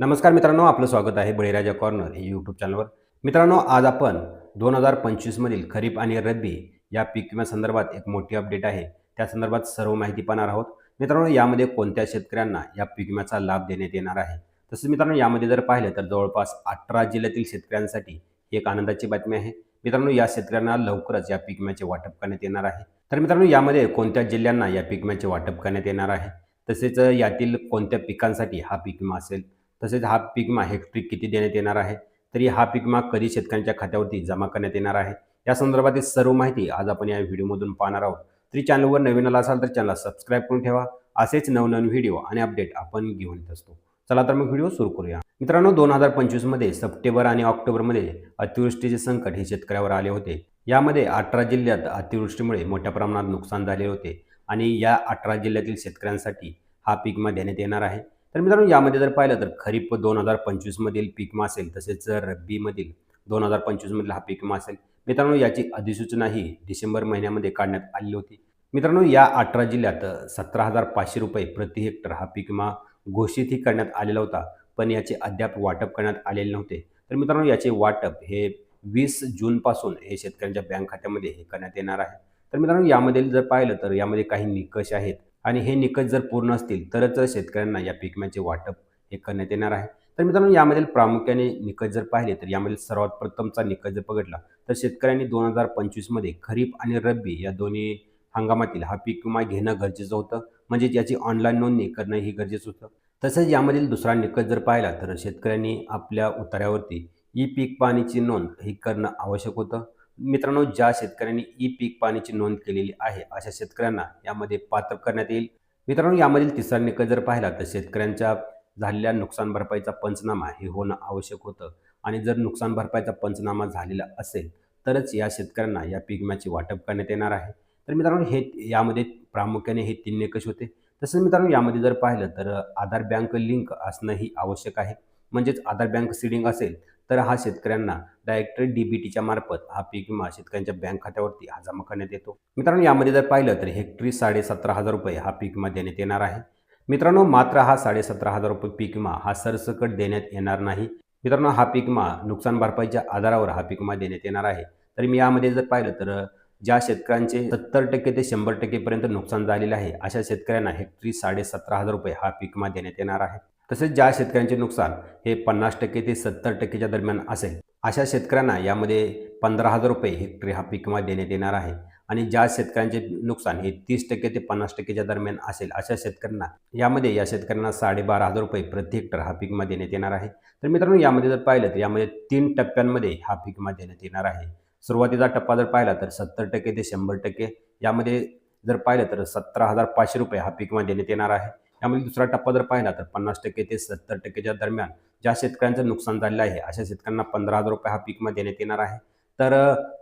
नमस्कार मित्रांनो, आपलं स्वागत आहे बळीराजा कॉर्नर हे यूट्यूब चॅनलवर. मित्रांनो, आज आपण 2025 मधील खरीप आणि रब्बी या पीक विम्यासंदर्भात एक मोठी अपडेट आहे. त्या संदर्भात सर्व माहिती पाहणार आहोत. मित्रांनो, यामध्ये कोणत्या शेतकऱ्यांना या पीक विम्याचा लाभ देण्यात येणार आहे. तसंच मित्रांनो, यामध्ये जर पाहिलं तर जवळपास 18 जिल्ह्यातील शेतकऱ्यांसाठी ही एक आनंदाची बातमी आहे. मित्रांनो, या शेतकऱ्यांना लवकरच या पीक विम्याचे वाटप करण्यात येणार आहे. तर मित्रांनो, यामध्ये कोणत्या जिल्ह्यांना या पीक विम्याचे वाटप करण्यात येणार आहे, तसेच यातील कोणत्या पिकांसाठी हा पीक विमा असेल, तसेच हा पीक विमा हेक्टरी किती देण्यात येणार आहे, तरी हा पीक विमा कधी शेतकऱ्यांच्या खात्यावरती जमा करण्यात येणार आहे, या संदर्भातील सर्व माहिती आज आपण या व्हिडिओमधून पाहणार आहोत. तरी चॅनलवर नवीन आला असाल तर चॅनलला सबस्क्राईब करून ठेवा. असेच नवनवीन व्हिडिओ आणि अपडेट आपण घेऊन येत असतो. चला तर मग व्हिडिओ सुरू करूया. मित्रांनो, 2025 मध्ये सप्टेंबर आणि ऑक्टोबरमध्ये अतिवृष्टीचे संकट हे शेतकऱ्यावर आले होते. यामध्ये 18 जिल्ह्यात अतिवृष्टीमुळे मोठ्या प्रमाणात नुकसान झाले होते आणि या 18 जिल्ह्यातील शेतकऱ्यांसाठी हा पीक विमा देण्यात येणार आहे. तर मित्रांनो, यामध्ये जर पाहिलं तर खरीप 2025 मधील पीक विमा असेल, तसेच रब्बीमधील 2025 मधील हा पीक विमा असेल. मित्रांनो, याची अधिसूचना ही डिसेंबर महिन्यामध्ये काढण्यात आली होती. मित्रांनो, या 18 जिल्ह्यात 17,500 रुपये प्रति हेक्टर हा पीक विमा घोषितही करण्यात आलेला होता, पण याचे अद्याप वाटप करण्यात आलेले नव्हते. तर मित्रांनो, याचे वाटप हे 20 जूनपासून हे शेतकऱ्यांच्या बँक खात्यामध्ये हे करण्यात येणार आहे. तर मित्रांनो, यामध्ये जर पाहिलं तर यामध्ये काही निकष आहेत आणि हे निकष जर पूर्ण असतील तरच शेतकऱ्यांना या पीक विम्याचे वाटप हे करण्यात येणार आहे. तर मित्रांनो, यामधील प्रामुख्याने निकष जर पाहिले तर यामधील सर्वात प्रथमचा निकष जर बघितला तर शेतकऱ्यांनी 2025 मध्ये खरीप आणि रब्बी या दोन्ही हंगामातील हा पीक विमा घेणं गरजेचं होतं. म्हणजे याची ऑनलाईन नोंदणी करणं ही गरजेचं होतं. तसंच यामधील दुसरा निकष जर पाहिला तर शेतकऱ्यांनी आपल्या उतार्यावरती ई पीक पाणीची नोंद ही करणं आवश्यक होतं. मित्रांनो, ज्या शेतकऱ्यांनी ई पीक पाणीची नोंद केलेली आहे अशा शेतकऱ्यांना यामध्ये पात्र करण्यात येईल. मित्रांनो, यामधील तिसरा निकष जर पाहिला तर शेतकऱ्यांच्या झालेल्या नुकसान भरपाईचा पंचनामा हे होणं आवश्यक होतं आणि जर नुकसान भरपाईचा पंचनामा झालेला असेल तरच या शेतकऱ्यांना या पीक विम्याचे वाटप करण्यात येणार आहे. तर मित्रांनो, हे यामध्ये प्रामुख्याने हे 3 निकष होते. तसंच मित्रांनो, यामध्ये जर पाहिलं तर आधार बँक लिंक असणंही आवश्यक आहे. म्हणजेच आधार बँक सीडिंग असेल तर हा शेतकऱ्यांना डायरेक्ट डीबीटीच्या मार्फत हा पीक विमा शेतकऱ्यांच्या बँक खात्यावरती हा जमा करण्यात येतो. मित्रांनो, यामध्ये जर पाहिलं तर हेक्टरी 17,500 रुपये हा पीक विमा देण्यात येणार आहे. मित्रांनो, मात्र हा 17,500 रुपये पीक विमा हा सरसकट देण्यात येणार नाही. मित्रांनो, हा पीक विमा नुकसान भरपाईच्या आधारावर हा पीक विमा देण्यात येणार आहे. तर मी यामध्ये जर पाहिलं तर ज्या शेतकऱ्यांचे 70% ते 100% पर्यंत नुकसान झालेले आहे अशा शेतकऱ्यांना हेक्टरी 17,500 रुपये हा पीक विमा देण्यात येणार आहे. तसेच ज्या शेतकऱ्यांचे नुकसान हे 50% ते 70%च्या दरम्यान असेल अशा शेतकऱ्यांना यामध्ये 15,000 रुपये हेक्टरी हा पीक विमा देण्यात येणार आहे. आणि ज्या शेतकऱ्यांचे नुकसान हे 30% ते 50%च्या दरम्यान असेल अशा शेतकऱ्यांना यामध्ये या शेतकऱ्यांना 12,500 रुपये प्रति हेक्टर हा पीक विमा देण्यात येणार आहे. तर मित्रांनो, यामध्ये जर पाहिलं तर यामध्ये 3 टप्प्यांमध्ये हा पीक विमा देण्यात येणार आहे. सुरुवातीचा टप्पा जर पाहिला तर 70% ते 100%, यामध्ये जर पाहिलं तर 17,500 रुपये हा पीक विमा देण्यात येणार आहे. यामध्ये दुसरा टप्पा जर पाहिला तर 50% ते 70%च्या दरम्यान ज्या शेतकऱ्यांचं नुकसान झालेलं आहे अशा शेतकऱ्यांना 15,000 रुपये हा पीक विमा देण्यात येणार आहे. तर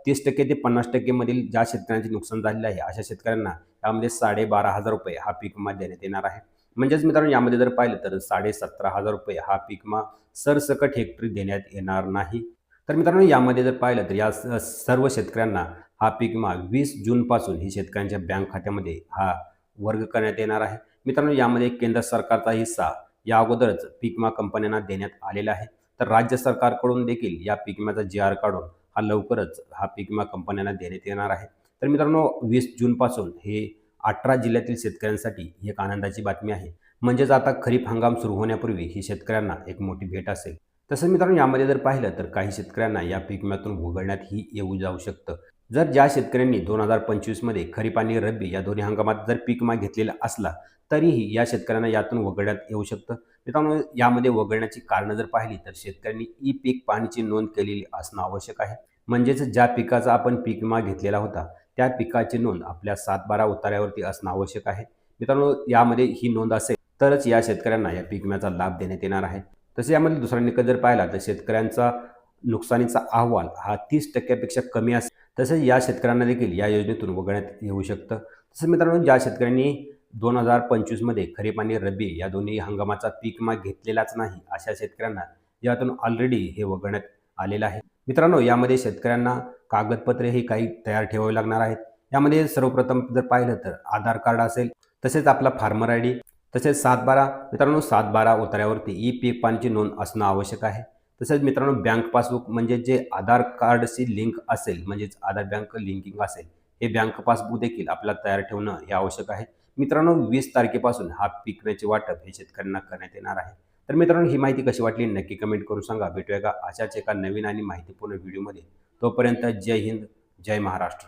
30% ते 50% मधील ज्या शेतकऱ्यांचे नुकसान झालेलं आहे अशा शेतकऱ्यांना यामध्ये 12,500 रुपये हा पीक विमा देण्यात येणार आहे. म्हणजेच मित्रांनो, यामध्ये जर पाहिलं तर 17,500 रुपये हा पीक विमा सरसकट हेक्टरी देण्यात येणार नाही. तर मित्रांनो, यामध्ये जर पाहिलं तर या सर्व शेतकऱ्यांना हा पीक विमा 20 जूनपासून ही शेतकऱ्यांच्या बँक खात्यामध्ये हा वर्ग करण्यात येणार आहे. मित्रांनो, यामध्ये केंद्र सरकारचा हिस्सा या अगोदरच पीक विमा कंपन्यांना देण्यात आलेला आहे. तर राज्य सरकारकडून देखील या पीक विम्याचा जी-आर काढून हा लवकरच हा पीक विमा कंपन्यांना देण्यात येणार आहे. तर मित्रांनो, 20 जूनपासून हे 18 जिल्ह्यातील शेतकऱ्यांसाठी ही एक आनंदाची बातमी आहे. म्हणजेच आता खरीप हंगाम सुरू होण्यापूर्वी ही शेतकऱ्यांना एक मोठी भेट असेल. तसंच मित्रांनो, यामध्ये जर पाहिलं तर काही शेतकऱ्यांना या पीक विम्यातून वगळण्यातही येऊ जाऊ शकतं. जर ज्या शेतकऱ्यांनी 2025 मध्ये खरीप आणि रब्बी या दोन्ही हंगामात जर पीक विमा घेतलेला असला तरीही या शेतकऱ्यांना यातून वगळण्यात येऊ शकतं. मित्रांनो, यामध्ये वगळण्याची कारणं जर पाहिली तर शेतकऱ्यांनी ई पीक पाणीची नोंद केलेली असणं आवश्यक आहे. म्हणजेच ज्या पिकाचा आपण पीक विमा घेतलेला होता त्या पिकाची नोंद आपल्या 7/12 उतार्यावरती असणं आवश्यक आहे. मित्रांनो, यामध्ये ही नोंद असेल तरच या शेतकऱ्यांना या पीक विम्याचा लाभ देण्यात येणार आहे. तसे यामध्ये दुसरा निकष जर पाहिला तर शेतकऱ्यांचा नुकसानीचा अहवाल हा 30% पेक्षा कमी असेल तसेच या शेतकऱ्यांना देखील या योजनेतून वगळण्यात येऊ शकतं. तसंच मित्रांनो, ज्या शेतकऱ्यांनी 2025 मध्ये खरीप आणि रब्बी या दोन्ही हंगामाचा पीक विमा घेतलेलाच नाही अशा शेतकऱ्यांना यातून ऑलरेडी हे वगळण्यात आलेलं आहे. मित्रांनो, यामध्ये शेतकऱ्यांना कागदपत्रे ही काही तयार ठेवावी लागणार आहेत. यामध्ये सर्वप्रथम जर पाहिलं तर आधार कार्ड असेल, तसेच आपला फार्मर आय डी, तसेच 7/12 मित्रांनो 7/12 उताऱ्यावरती ई पीक पाणीची नोंद असणं आवश्यक आहे. तसेच मित्रांनो बँक पासबुक म्हणजे जे आधार कार्डशी लिंक असेल म्हणजेच आधार बँक लिंकिंग असेल, हे बँक पासबुक देखील आपल्याला तयार ठेवणं हे आवश्यक आहे. मित्रांनो 20 तारखेपासून हा पीक विम्याचे वाटप हे शेतकऱ्यांना करण्यात येणार आहे. तर मित्रांनो ही माहिती कशी वाटली नक्की कमेंट करून सांगा. भेटूया का अशाच एका नवीन आणि माहितीपूर्ण व्हिडिओमध्ये. तोपर्यंत जय हिंद, जय महाराष्ट्र.